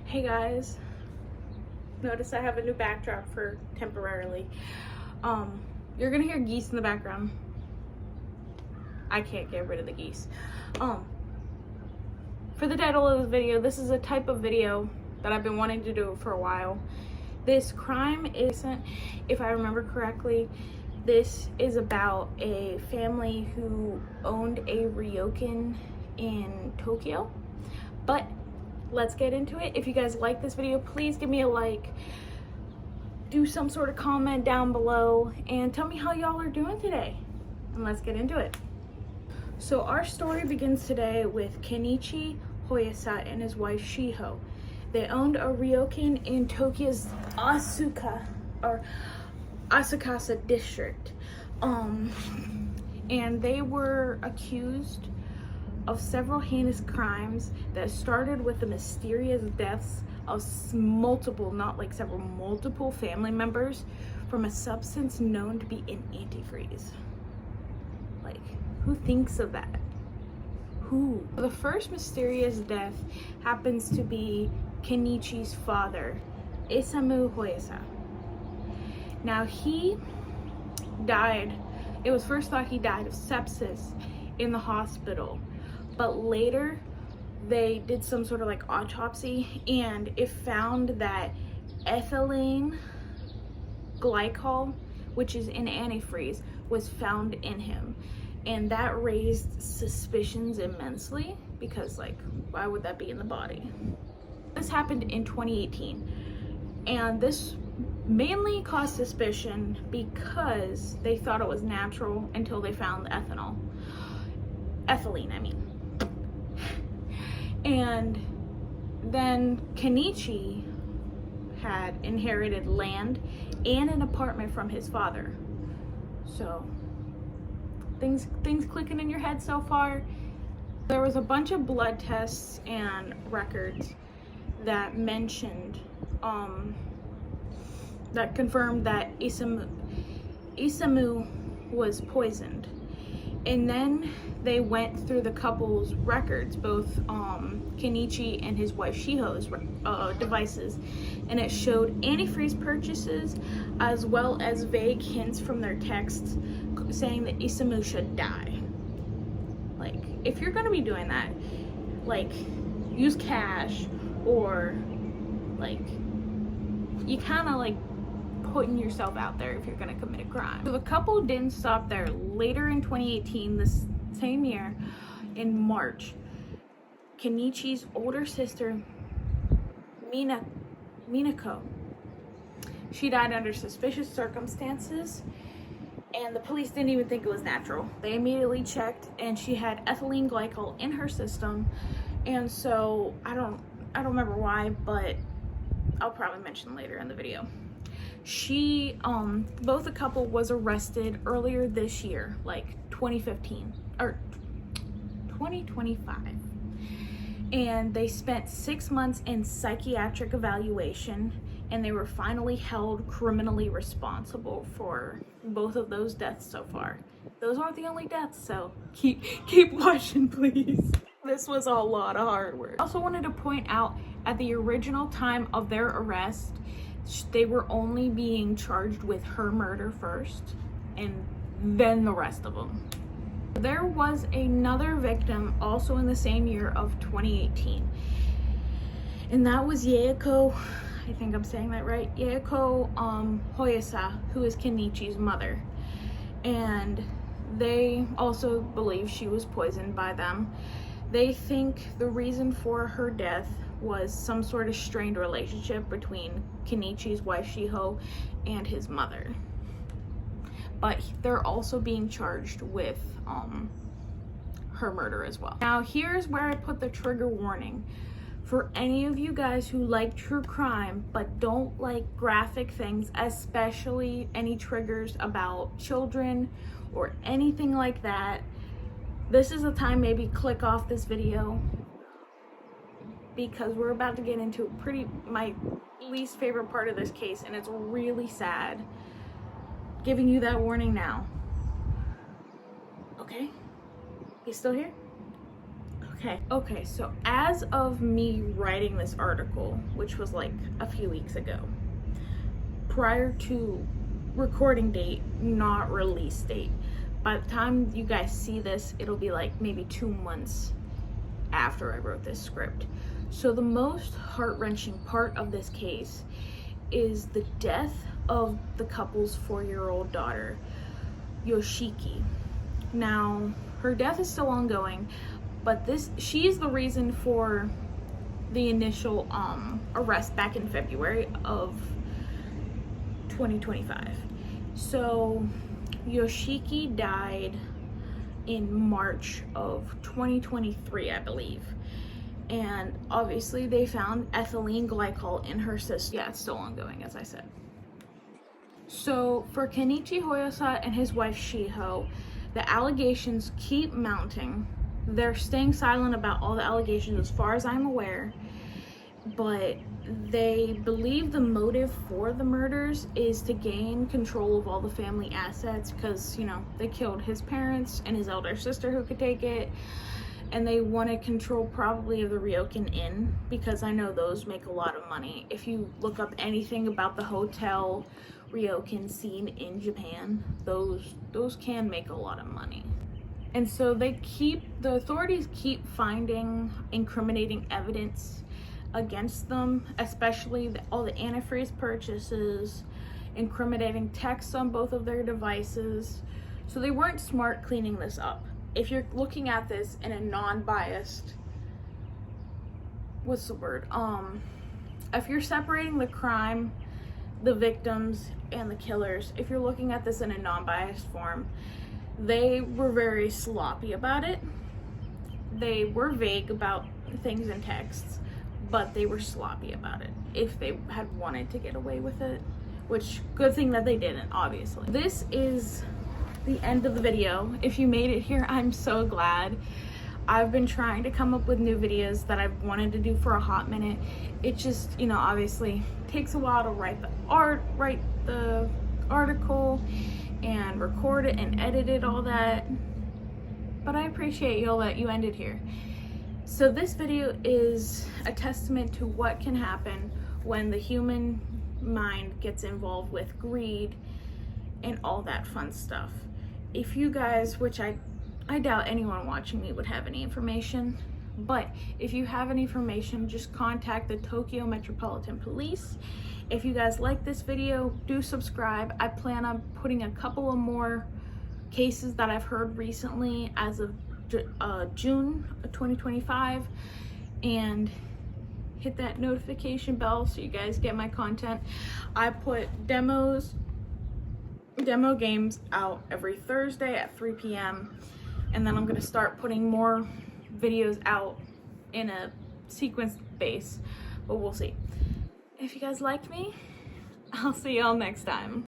Hey guys, notice I have a new backdrop for temporarily. You're gonna hear geese in the background. I can't get rid of the geese. For the title of the video, this is a type of video that I've been wanting to do for a while. This crime isn't, if I remember correctly, this is about a family who owned a ryokan in Tokyo. But let's get into it. If you guys like this video, please give me a like, do some sort of comment down below, and tell me how y'all are doing today. And let's get into it. So our story begins today with Kenichi Hosoya and his wife Shiho. They owned a ryokan in Tokyo's Asakasa district. And they were accused of several heinous crimes that started with the mysterious deaths of multiple family members from a substance known to be in antifreeze. Like, who thinks of that? Who? The first mysterious death happens to be Kenichi's father, Isamu Hosoya. Now he died, it was first thought he died of sepsis in the hospital. But later, they did some sort of like autopsy, and it found that ethylene glycol, which is in antifreeze, was found in him. And that raised suspicions immensely because, like, why would that be in the body? This happened in 2018, and this mainly caused suspicion because they thought it was natural until they found the ethylene, I mean. And then Kenichi had inherited land and an apartment from his father. So things clicking in your head so far. There was a bunch of blood tests and records that mentioned that confirmed that Isamu was poisoned. And then they went through the couple's records, both Kenichi and his wife Shiho's devices, and it showed antifreeze purchases as well as vague hints from their texts saying that Isamu should die. Like, if you're gonna be doing that, like, use cash, or like, you kind of like putting yourself out there if you're gonna commit a crime. So the couple didn't stop there. Later in 2018, this same year, in March, Kenichi's older sister, Minako, she died under suspicious circumstances, and the police didn't even think it was natural. They immediately checked, and she had ethylene glycol in her system. And so I don't remember why, but I'll probably mention later in the video. Both the couple was arrested earlier this year, like 2015 or 2025, and they spent 6 months in psychiatric evaluation, and they were finally held criminally responsible for both of those deaths so far. Those aren't the only deaths, so keep watching, please. This was a lot of hard work. I also wanted to point out, at the original time of their arrest, they were only being charged with her murder first, and then the rest of them. There was another victim also in the same year of 2018, and that was Yaeko, I think I'm saying that right, Yaeko Hosoya, who is Kenichi's mother. And they also believe she was poisoned by them. They think the reason for her death was some sort of strained relationship between Kenichi's wife Shiho and his mother. But they're also being charged with her murder as well. Now here's where I put the trigger warning. For any of you guys who like true crime but don't like graphic things, especially any triggers about children or anything like that, this is the time maybe click off this video, because we're about to get into my least favorite part of this case, and it's really sad. Giving you that warning now. Okay? You still here? Okay. Okay, so as of me writing this article, which was like a few weeks ago, prior to recording date, not release date, by the time you guys see this, it'll be like maybe 2 months after I wrote this script. So the most heart-wrenching part of this case is the death of the couple's 4-year-old daughter, Yoshiki. Now, her death is still ongoing, but she is the reason for the initial arrest back in February of 2025. So Yoshiki died in March of 2023, I believe. And obviously they found ethylene glycol in her system. Yeah, it's still ongoing, as I said. So for Kenichi Hoyosa and his wife Shiho, the allegations keep mounting. They're staying silent about all the allegations as far as I'm aware, but they believe the motive for the murders is to gain control of all the family assets because, you know, they killed his parents and his elder sister who could take it, and they wanted control probably of the Ryokan Inn because I know those make a lot of money. If you look up anything about the hotel Ryokan scene in Japan, those can make a lot of money. And so the authorities keep finding incriminating evidence against them, especially all the antifreeze purchases, incriminating texts on both of their devices. So they weren't smart cleaning this up. If you're looking at this in a non-biased, if you're separating the crime, the victims, and the killers, if you're looking at this in a non-biased form, they were very sloppy about it. They were vague about things in texts, but they were sloppy about it if they had wanted to get away with it, which good thing that they didn't, obviously. This is the end of the video. If you made it here, I'm so glad. I've been trying to come up with new videos that I've wanted to do for a hot minute. It just, you know, obviously takes a while to write the article and record it and edit it, all that. But I appreciate y'all that you ended here. So this video is a testament to what can happen when the human mind gets involved with greed and all that fun stuff. If you guys, which I doubt anyone watching me would have any information, but if you have any information, just contact the Tokyo Metropolitan Police. If you guys like this video, do subscribe. I plan on putting a couple of more cases that I've heard recently as of June of 2025, and hit that notification bell so you guys get my content. I put demo games out every Thursday at 3 p.m. and then I'm gonna start putting more videos out in a sequence base, but we'll see. If you guys liked me, I'll see y'all next time.